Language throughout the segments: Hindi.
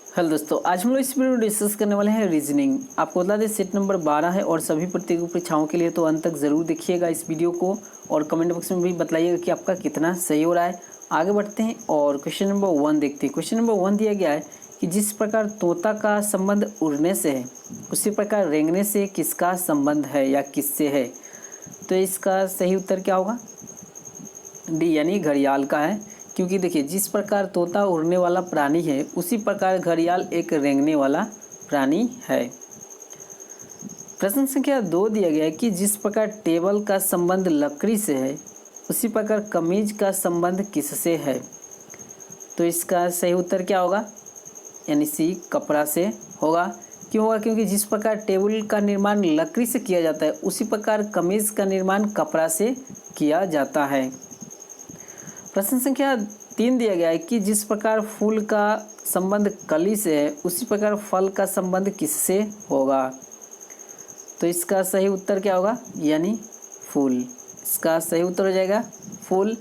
हेलो दोस्तों, आज हम लोग इस वीडियो में डिस्कस करने वाले हैं रीजनिंग। आपको बता दें सेट नंबर 12 है और सभी प्रतियोगी परीक्षाओं के लिए तो अंत तक जरूर देखिएगा इस वीडियो को और कमेंट बॉक्स में भी बताइएगा कि आपका कितना सही हो रहा है। आगे बढ़ते हैं और क्वेश्चन नंबर 1 देखते हैं। क्वेश्चन नंबर 1 दिया गया है कि जिस प्रकार तोता का संबंध उड़ने से है उसी प्रकार रेंगने से किसका संबंध है या किससे है। तो इसका सही उत्तर क्या होगा? डी यानी घड़ियाल का है, क्योंकि देखिए जिस प्रकार तोता उड़ने वाला प्राणी है उसी प्रकार घड़ियाल एक रेंगने वाला प्राणी है। प्रश्न संख्या 2 दिया गया है कि जिस प्रकार टेबल का संबंध लकड़ी से है उसी प्रकार कमीज का संबंध किससे है। तो इसका सही उत्तर क्या होगा? यानी सी कपड़ा से होगा। क्यों होगा? क्योंकि जिस प्रकार टेबल का निर्माण लकड़ी से किया जाता है उसी प्रकार कमीज का निर्माण कपड़ा से किया जाता है। प्रश्न संख्या 3 दिया गया है कि जिस प्रकार फूल का संबंध कली से है उसी प्रकार फल का संबंध किससे होगा। तो इसका सही उत्तर क्या होगा? यानी फूल। इसका सही उत्तर हो जाएगा फूल।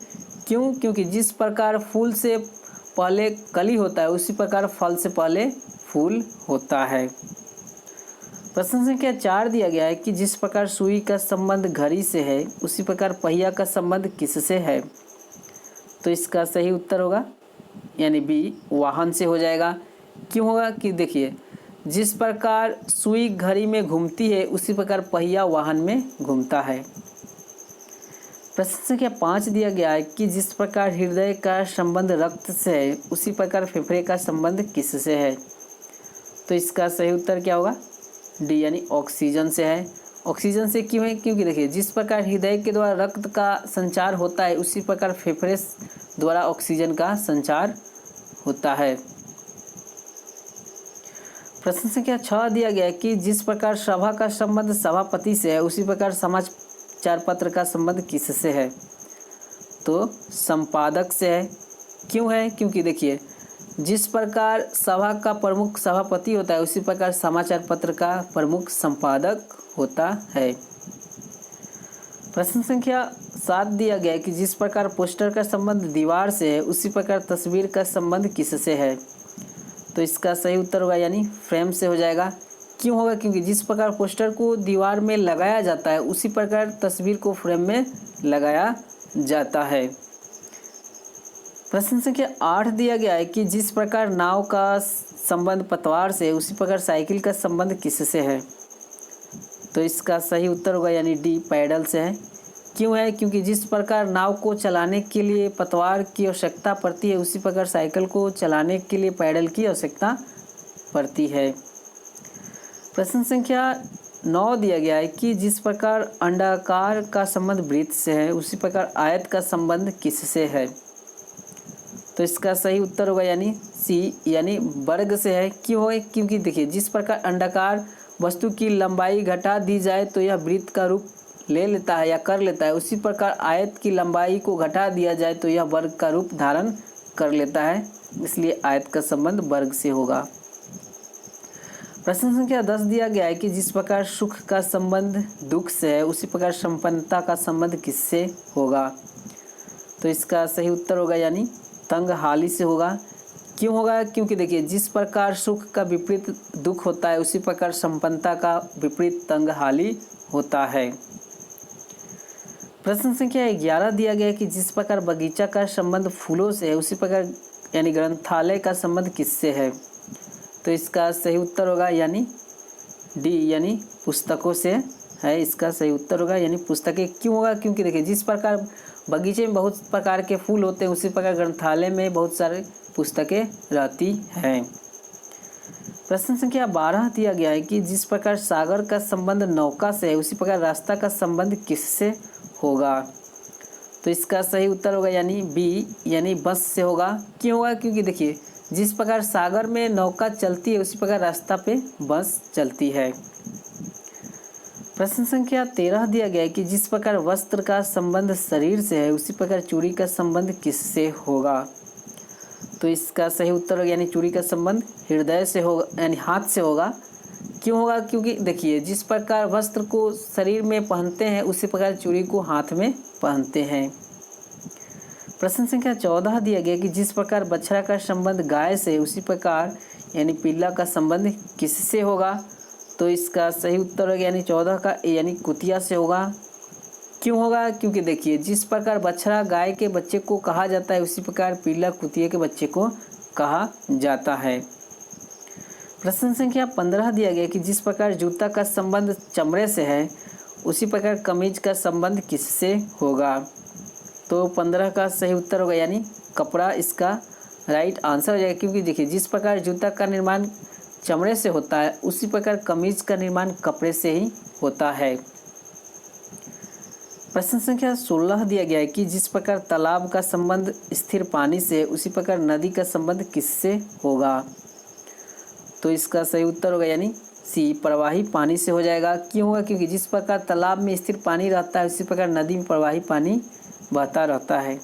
क्यों? क्योंकि जिस प्रकार फूल से पहले कली होता है उसी प्रकार फल से पहले फूल होता है। प्रश्न संख्या 4 दिया गया है कि जिस प्रकार सुई का संबंध घड़ी से है उसी प्रकार पहिया का संबंध किससे है। तो इसका सही उत्तर होगा यानी बी वाहन से हो जाएगा। क्यों होगा? कि देखिए जिस प्रकार सुई घड़ी में घूमती है उसी प्रकार पहिया वाहन में घूमता है। प्रश्न संख्या 5 दिया गया है कि जिस प्रकार हृदय का संबंध रक्त से है उसी प्रकार फेफड़े का संबंध किससे है। तो इसका सही उत्तर क्या होगा? डी यानी ऑक्सीजन से है। ऑक्सीजन से क्यों है? क्योंकि देखिए जिस प्रकार हृदय के द्वारा रक्त का संचार होता है उसी प्रकार फेफड़े द्वारा ऑक्सीजन का संचार होता है। प्रश्न संख्या 6 दिया गया है कि जिस प्रकार सभा का संबंध सभापति से है उसी प्रकार समाचार पत्र का संबंध किससे है। तो संपादक से है। क्यों है? क्योंकि देखिए जिस प्रकार सभा का प्रमुख सभापति होता है उसी प्रकार समाचार पत्र का प्रमुख संपादक होता है। प्रश्न संख्या 7 दिया गया है कि जिस प्रकार पोस्टर का संबंध दीवार से है उसी प्रकार तस्वीर का संबंध किससे है। तो इसका सही उत्तर होगा यानी फ्रेम से हो जाएगा। क्यों होगा? क्योंकि जिस प्रकार पोस्टर को दीवार में लगाया जाता है उसी प्रकार तस्वीर को फ्रेम में लगाया जाता है। प्रश्न संख्या 8 दिया गया है कि जिस प्रकार नाव का संबंध पतवार से है उसी प्रकार साइकिल का संबंध किससे है। तो इसका सही उत्तर होगा यानी डी पैडल से है। क्यों है? क्योंकि जिस प्रकार नाव को चलाने के लिए पतवार की आवश्यकता पड़ती है उसी प्रकार साइकिल को चलाने के लिए पैडल की आवश्यकता पड़ती है। प्रश्न संख्या 9 दिया गया है कि जिस प्रकार अंडाकार का संबंध वृत्त से है उसी प्रकार आयत का संबंध किससे है। तो इसका सही उत्तर होगा यानी सी यानी वर्ग से है। क्यों है? क्योंकि देखिए जिस प्रकार अंडाकार वस्तु की लंबाई घटा दी जाए तो यह वृत्त का रूप ले लेता है या कर लेता है, उसी प्रकार आयत की लंबाई को घटा दिया जाए तो यह वर्ग का रूप धारण कर लेता है, इसलिए आयत का संबंध वर्ग से होगा। प्रश्न संख्या 10 दिया गया है कि जिस प्रकार सुख का संबंध दुख से है उसी प्रकार संपन्नता का संबंध किससे होगा। तो इसका सही उत्तर होगा यानी तंगहाली से होगा। क्यों होगा? क्योंकि देखिए जिस प्रकार सुख का विपरीत दुख होता है उसी प्रकार संपन्नता का विपरीत तंगहाली होता है। प्रश्न संख्या 11 दिया गया है कि जिस प्रकार बगीचा का संबंध फूलों से है उसी प्रकार यानी ग्रंथालय का संबंध किससे है। तो इसका सही उत्तर होगा यानी डी यानी पुस्तकों से है। इसका सही उत्तर होगा यानी पुस्तकें। क्यों होगा? क्योंकि देखिए जिस प्रकार बगीचे में बहुत प्रकार के फूल होते हैं उसी प्रकार ग्रंथालय में बहुत सारे पुस्तकें रहती हैं। प्रश्न संख्या 12 दिया गया है कि जिस प्रकार सागर का संबंध नौका से है उसी प्रकार रास्ता का संबंध किससे होगा। तो इसका सही उत्तर होगा यानी बी यानी बस से होगा। क्यों होगा? क्योंकि देखिए जिस प्रकार सागर में नौका चलती है उसी प्रकार रास्ता पे बस चलती है। प्रश्न संख्या 13 दिया गया है कि जिस प्रकार वस्त्र का संबंध शरीर से है उसी प्रकार चूड़ी का संबंध किससे होगा। तो इसका सही उत्तर होगा यानी चूड़ी का संबंध हृदय से होगा यानी हाथ से होगा। क्यों होगा? क्योंकि देखिए जिस प्रकार वस्त्र को शरीर में पहनते हैं उसी प्रकार चूड़ी को हाथ में पहनते हैं। प्रश्न संख्या 14 दिया गया कि जिस प्रकार बछड़ा का संबंध गाय से उसी प्रकार यानी पिल्ला का संबंध किससे होगा। तो इसका सही उत्तर होगा यानी 14 का ए यानी कुतिया से होगा। क्यों होगा, क्योंकि देखिए जिस प्रकार बछड़ा गाय के बच्चे को कहा जाता है उसी प्रकार पिल्ला कुतिया के बच्चे को कहा जाता है। प्रश्न संख्या 15 दिया गया कि जिस प्रकार जूता का संबंध चमड़े से है उसी प्रकार कमीज का संबंध किससे होगा। तो 15 का सही उत्तर होगा यानी कपड़ा इसका राइट आंसर हो जाएगा, क्योंकि देखिए जिस प्रकार जूता का निर्माण चमड़े से होता है उसी प्रकार कमीज का निर्माण कपड़े से ही होता है। प्रश्न संख्या 16 दिया गया है कि जिस प्रकार तालाब का संबंध स्थिर पानी से उसी प्रकार नदी का संबंध किससे होगा। तो इसका सही उत्तर होगा यानी सी प्रवाही पानी से हो जाएगा। क्यों होगा, क्योंकि जिस प्रकार तालाब में स्थिर पानी रहता है उसी प्रकार नदी में प्रवाही पानी बहता रहता है।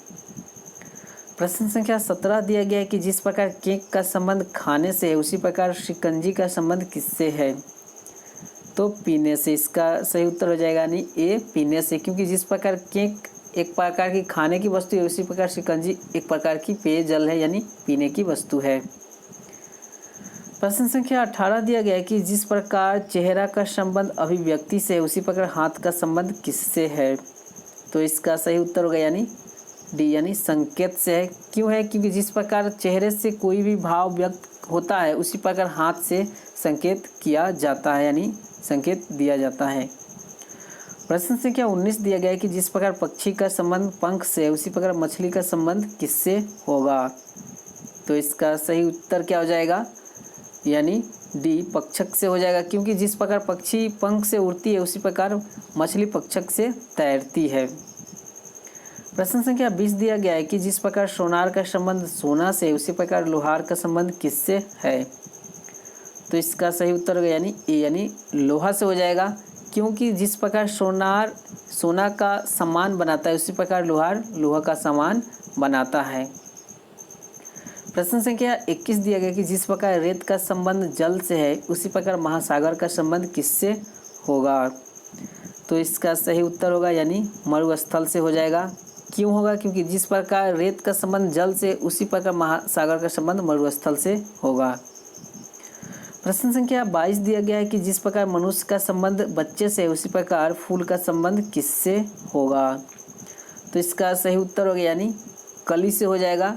प्रश्न संख्या 17 दिया गया है कि जिस प्रकार केक का संबंध खाने से है उसी प्रकार शिकंजी का संबंध किससे है। तो पीने से, इसका सही उत्तर हो जाएगा यानी ए पीने से, क्योंकि जिस प्रकार केक एक प्रकार की खाने की वस्तु है उसी प्रकार शिकंजी एक प्रकार की पेयजल है यानी पीने की वस्तु है। प्रश्न संख्या 18 दिया गया है कि जिस प्रकार चेहरा का संबंध अभिव्यक्ति से है उसी प्रकार हाथ का संबंध किससे है। तो इसका सही उत्तर होगा यानी डी यानी संकेत से है। क्यों है, क्योंकि जिस प्रकार चेहरे से कोई भी भाव व्यक्त होता है उसी प्रकार हाथ से संकेत किया जाता है यानी संकेत दिया जाता है। प्रश्न संख्या 19 दिया गया है कि जिस प्रकार पक्षी का संबंध पंख से है उसी प्रकार मछली का संबंध किससे होगा। तो इसका सही उत्तर क्या हो जाएगा यानी डी पक्षक से हो जाएगा, क्योंकि जिस प्रकार पक्षी पंख से उड़ती है उसी प्रकार मछली पक्षक से तैरती है। प्रश्न संख्या 20 दिया गया है कि जिस प्रकार सोनार का संबंध सोना से उसी प्रकार लोहार का संबंध किससे है। तो इसका सही उत्तर होगा यानी ए यानी लोहा से हो जाएगा, क्योंकि जिस प्रकार सोनार सोना का सामान बनाता है उसी प्रकार लोहार लोहा का सामान बनाता है। प्रश्न संख्या 21 दिया गया कि जिस प्रकार रेत का संबंध जल से है उसी प्रकार महासागर का संबंध किससे होगा। तो इसका सही उत्तर होगा यानी मरुस्थल से हो जाएगा। क्यों होगा, क्योंकि जिस प्रकार रेत का संबंध जल से उसी प्रकार महासागर का संबंध मरुस्थल से होगा। प्रश्न संख्या 22 दिया गया है कि जिस प्रकार मनुष्य का संबंध बच्चे से उसी प्रकार फूल का संबंध किससे होगा। तो इसका सही उत्तर होगा यानी कली से हो जाएगा,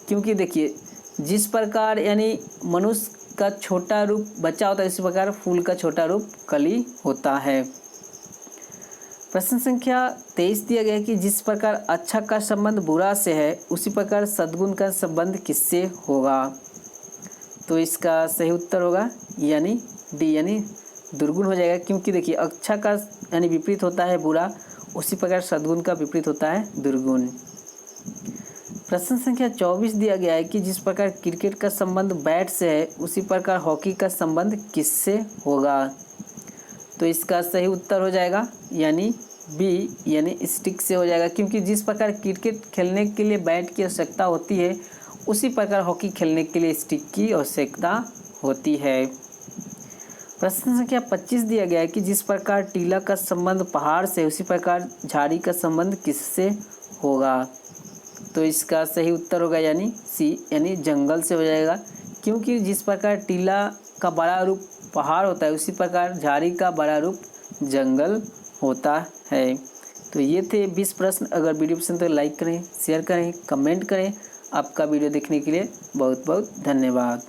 क्योंकि देखिए जिस प्रकार यानी मनुष्य का छोटा रूप बच्चा होता है इसी प्रकार फूल का छोटा रूप कली होता है। प्रश्न संख्या 23 दिया गया है कि जिस प्रकार अच्छा का संबंध बुरा से है उसी प्रकार सद्गुण का संबंध किससे होगा। तो इसका सही उत्तर होगा यानी डी यानी दुर्गुण हो जाएगा, क्योंकि देखिए अच्छा का यानी विपरीत होता है बुरा, उसी प्रकार सद्गुण का विपरीत होता है दुर्गुण। प्रश्न संख्या 24 दिया गया है कि जिस प्रकार क्रिकेट का संबंध बैट से है उसी प्रकार हॉकी का संबंध किससे होगा। तो इसका सही उत्तर हो जाएगा यानी बी यानी स्टिक से हो जाएगा, क्योंकि जिस प्रकार क्रिकेट खेलने के लिए बैट की आवश्यकता होती है उसी प्रकार हॉकी खेलने के लिए स्टिक की आवश्यकता होती है। प्रश्न संख्या 25 दिया गया है कि जिस प्रकार टीला का संबंध पहाड़ से उसी प्रकार झाड़ी का संबंध किससे होगा। तो इसका सही उत्तर होगा यानी सी यानी जंगल से हो जाएगा, क्योंकि जिस प्रकार टीला का बड़ा रूप पहाड़ होता है उसी प्रकार झाड़ी का बड़ा रूप जंगल होता है। तो ये थे 20 प्रश्न। अगर वीडियो पसंद तो लाइक करें, शेयर करें, कमेंट करें। आपका वीडियो देखने के लिए बहुत बहुत धन्यवाद।